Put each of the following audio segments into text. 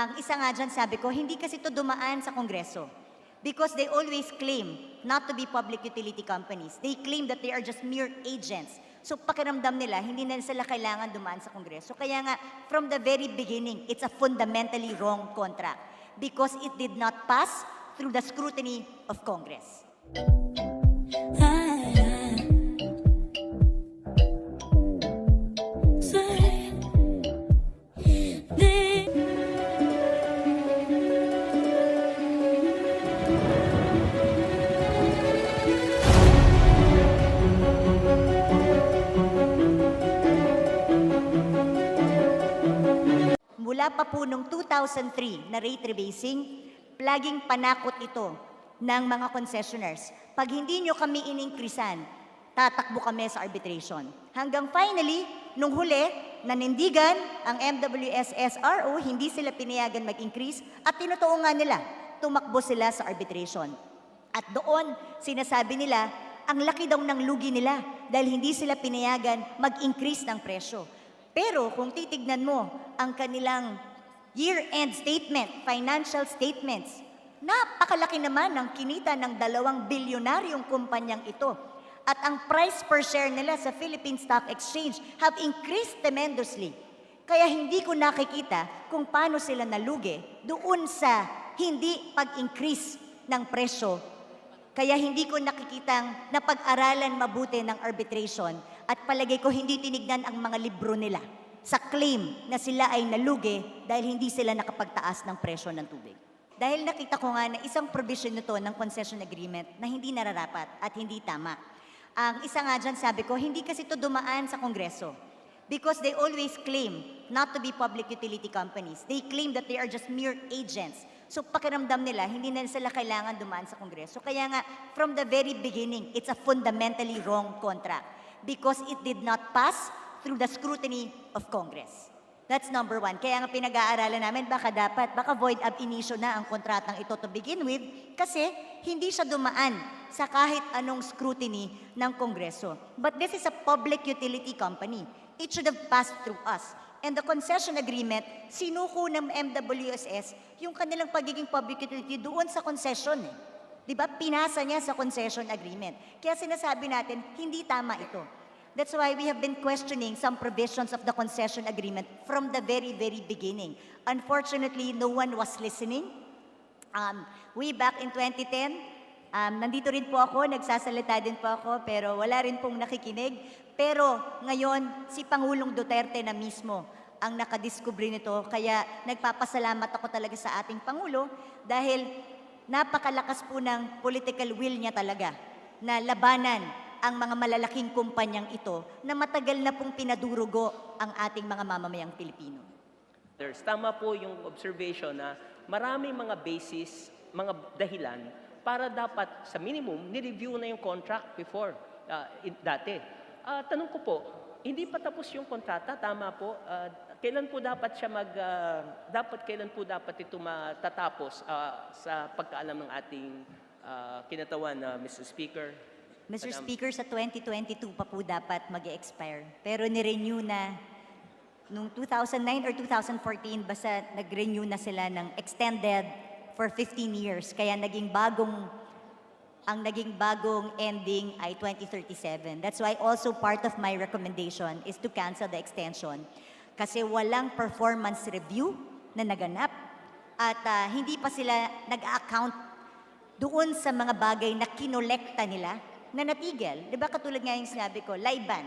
Ang isa nga dyan, sabi ko, hindi kasi ito dumaan sa Kongreso. Because they always claim not to be public utility companies. They claim that they are just mere agents. So pakiramdam nila, hindi na sila kailangan dumaan sa Kongreso. Kaya nga, from the very beginning, it's a fundamentally wrong contract. Because it did not pass through the scrutiny of Congress. Mula pa po noong 2003 na rate rebasing, laging panakot ito ng mga concessionaires. Pag hindi nyo kami ininkrisan, tatakbo kami sa arbitration. Hanggang finally, nung huli, nanindigan ang MWSSRO, hindi sila pinayagan mag-increase at tinotoo nga nila, tumakbo sila sa arbitration. At doon, sinasabi nila, ang laki daw ng lugi nila dahil hindi sila pinayagan mag-increase ng presyo. Pero kung titignan mo ang kanilang year-end statement, financial statements, napakalaki naman ng kinita ng 2 bilyonaryong kumpanyang ito. At ang price per share nila sa Philippine Stock Exchange have increased tremendously. Kaya hindi ko nakikita kung paano sila nalugi doon sa hindi pag-increase ng presyo. Kaya hindi ko nakikitang napag-aralan mabuti ng arbitration at palagay ko hindi tinignan ang mga libro nila sa claim na sila ay nalugi dahil hindi sila nakapagtaas ng presyo ng tubig. Dahil nakita ko nga na isang provision nito ng concession agreement na hindi nararapat at hindi tama. Ang isa nga dyan, sabi ko, hindi kasi ito dumaan sa Kongreso. Because they always claim not to be public utility companies. They claim that they are just mere agents. So pakiramdam nila, hindi na sila kailangan dumaan sa Kongreso. Kaya nga, from the very beginning, it's a fundamentally wrong contract. Because it did not pass through the scrutiny of Congress. That's number one. Kaya nga pinag-aaralan namin, baka void ab initio na ang kontratang ito to begin with, kasi hindi siya dumaan sa kahit anong scrutiny ng Kongreso. But this is a public utility company. It should have passed through us. And the concession agreement, sinuko ng MWSS yung kanilang pagiging public utility doon sa concession. Diba? Pinasa niya sa concession agreement. Kaya sinasabi natin, hindi tama ito. That's why we have been questioning some provisions of the concession agreement from the very, very beginning. Unfortunately, no one was listening. Way back in 2010, nandito rin po ako, nagsasalita din po ako, pero wala rin pong nakikinig. Pero ngayon, si Pangulong Duterte na mismo ang nakadiskubre nito. Kaya nagpapasalamat ako talaga sa ating Pangulo dahil napakalakas po ng political will niya talaga na labanan ang mga malalaking kumpanyang ito na matagal na pong pinadurugo ang ating mga mamamayang Pilipino. Tama po yung observation na maraming mga basis, mga dahilan para dapat sa minimum ni-review na yung contract before dati. Tanong ko po, hindi pa tapos yung kontrata, tama po. Kailan po dapat siya kailan po dapat ito matatapos sa pagkaalam ng ating kinatawan na Mr. Speaker? Mr. Speaker, sa 2022 pa po dapat mag-expire. Pero ni-renew na noong 2009 or 2014, basta nag-renew na sila ng extended for 15 years. Kaya ang naging bagong ending ay 2037. That's why also part of my recommendation is to cancel the extension. Kasi walang performance review na naganap at hindi pa sila nag-account doon sa mga bagay na kinolekta nila na natigil. Di ba katulad nga yung sinabi ko, Laiban.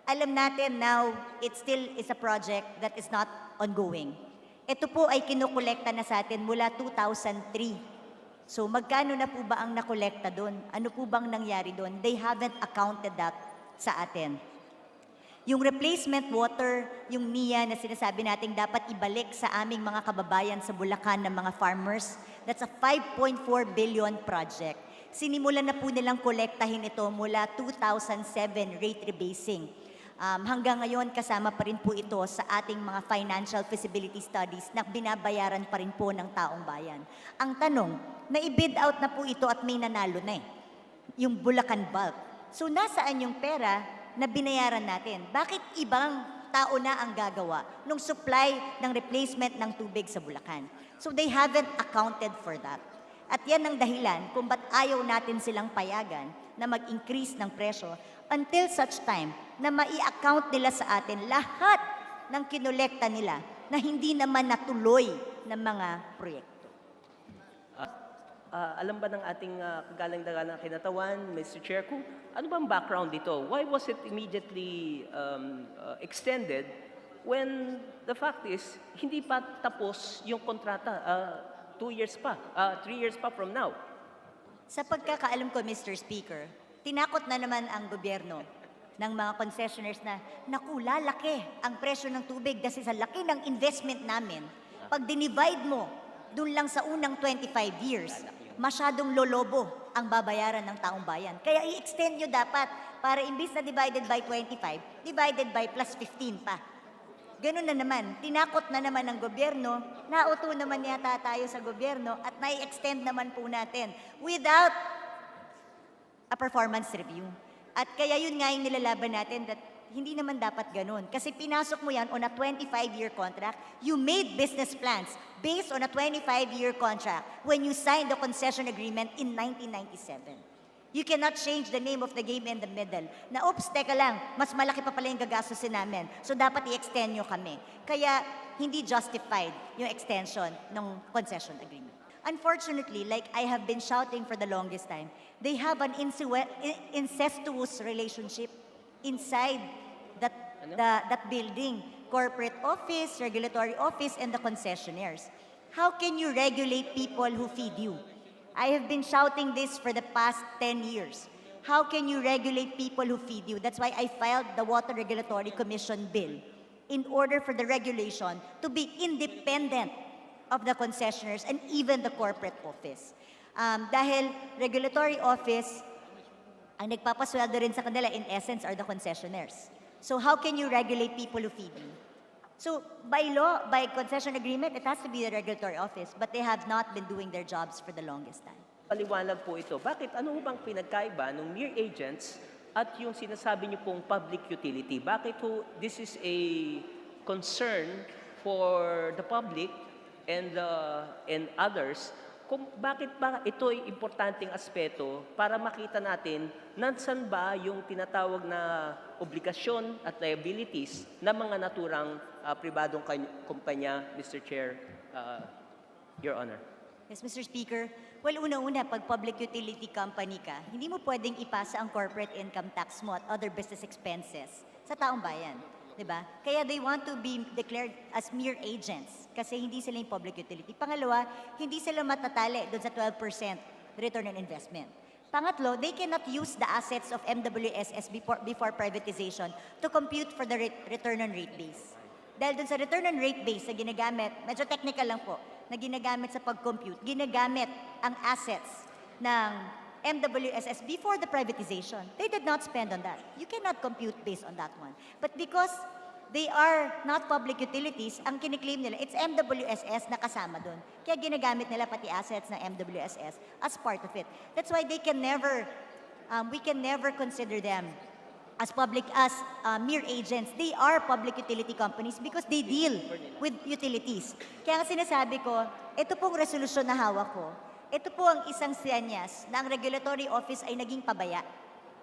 Alam natin now, it still is a project that is not ongoing. Ito po ay kinukolekta na sa atin mula 2003. So magkano na po ba ang nakolekta doon? Ano po bang nangyari doon? They haven't accounted that sa atin. Yung replacement water, yung NIA na sinasabi natin dapat ibalik sa aming mga kababayan sa Bulacan ng mga farmers, that's a 5.4 billion project. Sinimulan na po nilang kolektahin ito mula 2007 rate rebasing. Hanggang ngayon, kasama pa rin po ito sa ating mga financial feasibility studies na binabayaran pa rin po ng taong bayan. Ang tanong, na-bid out na po ito at may nanalo na yung Bulacan Bulk. So nasaan yung pera na binayaran natin? Bakit ibang tao na ang gagawa ng supply ng replacement ng tubig sa Bulacan. So they haven't accounted for that. At yan ang dahilan kung ba't ayaw natin silang payagan na mag-increase ng presyo until such time na mai-account nila sa atin lahat ng kinolekta nila na hindi naman natuloy ng mga proyekto. Alam ba ng ating kagalang-dagang kinatawan, Mr. Chair, kung ano bang background dito? Why was it immediately extended when the fact is, hindi pa tapos yung kontrata, 2 years pa, 3 years pa from now? Sa pagkakaalam ko, Mr. Speaker, tinakot na naman ang gobyerno ng mga concessionaires na, naku, lalaki ang presyo ng tubig kasi sa laki ng investment namin. Pag dinivide mo, dun lang sa unang 25 years, masyadong lolobo ang babayaran ng taong bayan. Kaya i-extend nyo dapat para imbis na divided by 25, divided by plus 15 pa. Ganun na naman, tinakot na naman ng gobyerno, nauto naman yata tayo sa gobyerno at nai-extend naman po natin without a performance review. At kaya yun nga yung nilalaban natin that hindi naman dapat ganun. Kasi pinasok mo yan on a 25-year contract. You made business plans based on a 25-year contract when you signed the concession agreement in 1997. You cannot change the name of the game in the middle. Na, oops, teka lang, mas malaki pa pala yung gagastusin namin. So dapat i-extend nyo kami. Kaya hindi justified yung extension ng concession agreement. Unfortunately, like I have been shouting for the longest time, they have an incestuous relationship inside that building, corporate office, regulatory office, and the concessionaires. How can you regulate people who feed you? I have been shouting this for the past 10 years. How can you regulate people who feed you? That's why I filed the Water Regulatory Commission bill in order for the regulation to be independent of the concessionaires and even the corporate office. Dahil regulatory office, ang nagpapasweldo rin sa kanila in essence are the concessionaires. So how can you regulate people who feed you? So by law, by concession agreement, it has to be the regulatory office, but they have not been doing their jobs for the longest time. Paliwanag po ito. Bakit? Ano bang pinagkaiba ng mere agents at yung sinasabi niyo pong public utility? Bakit po this is a concern for the public and others? Kung bakit ba ito ay importanteng aspeto para makita natin nansan ba yung tinatawag na obligasyon at liabilities ng mga naturang pribadong kumpanya, Mr. Chair, Your Honor. Yes, Mr. Speaker. Well, una-una, pag public utility company ka, hindi mo pwedeng ipasa ang corporate income tax mo at other business expenses sa taong bayan. Diba? Kaya they want to be declared as mere agents kasi hindi sila yung public utility. Pangalawa, hindi sila matatali doon sa 12% return on investment. Pangatlo, they cannot use the assets of MWSS before privatization to compute for the return on rate base. Dahil doon sa return on rate base na ginagamit, medyo technical lang po, na ginagamit sa pag-compute, ginagamit ang assets ng MWSS before the privatization. They did not spend on that. You cannot compute based on that one. But because they are not public utilities, ang kiniklaim nila, it's MWSS na kasama doon. Kaya ginagamit nila pati assets ng MWSS as part of it. That's why they can never, we can never consider them as mere agents. They are public utility companies because they deal with utilities. Kaya nga sinasabi ko, ito pong resolusyon na hawak ko, ito po ang isang senyas na ang regulatory office ay naging pabaya.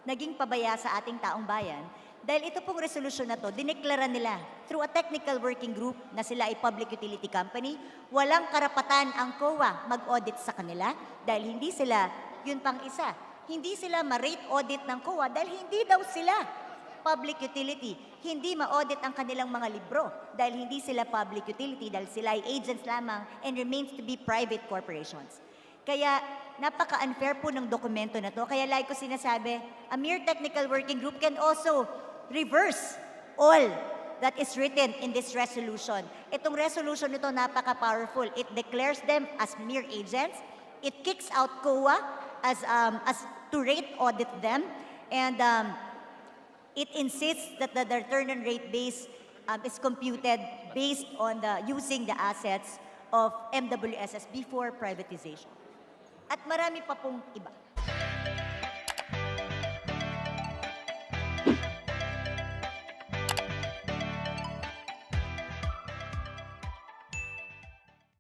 Naging pabaya sa ating taong bayan. Dahil ito pong resolusyon na to, dineklara nila through a technical working group na sila ay public utility company, walang karapatan ang COA mag-audit sa kanila dahil hindi sila, yun pang isa, hindi sila ma-rate audit ng COA dahil hindi daw sila public utility. Hindi ma-audit ang kanilang mga libro dahil hindi sila public utility dahil sila ay agents lamang and remains to be private corporations. Kaya napaka-unfair po ng dokumento na to. Kaya like ko sinasabi, a mere technical working group can also reverse all that is written in this resolution. Itong resolution nito napaka-powerful. It declares them as mere agents. It kicks out COA as to rate audit them. And it insists that the return on rate base is computed based on using the assets of MWSS before privatization. At marami pa pong iba.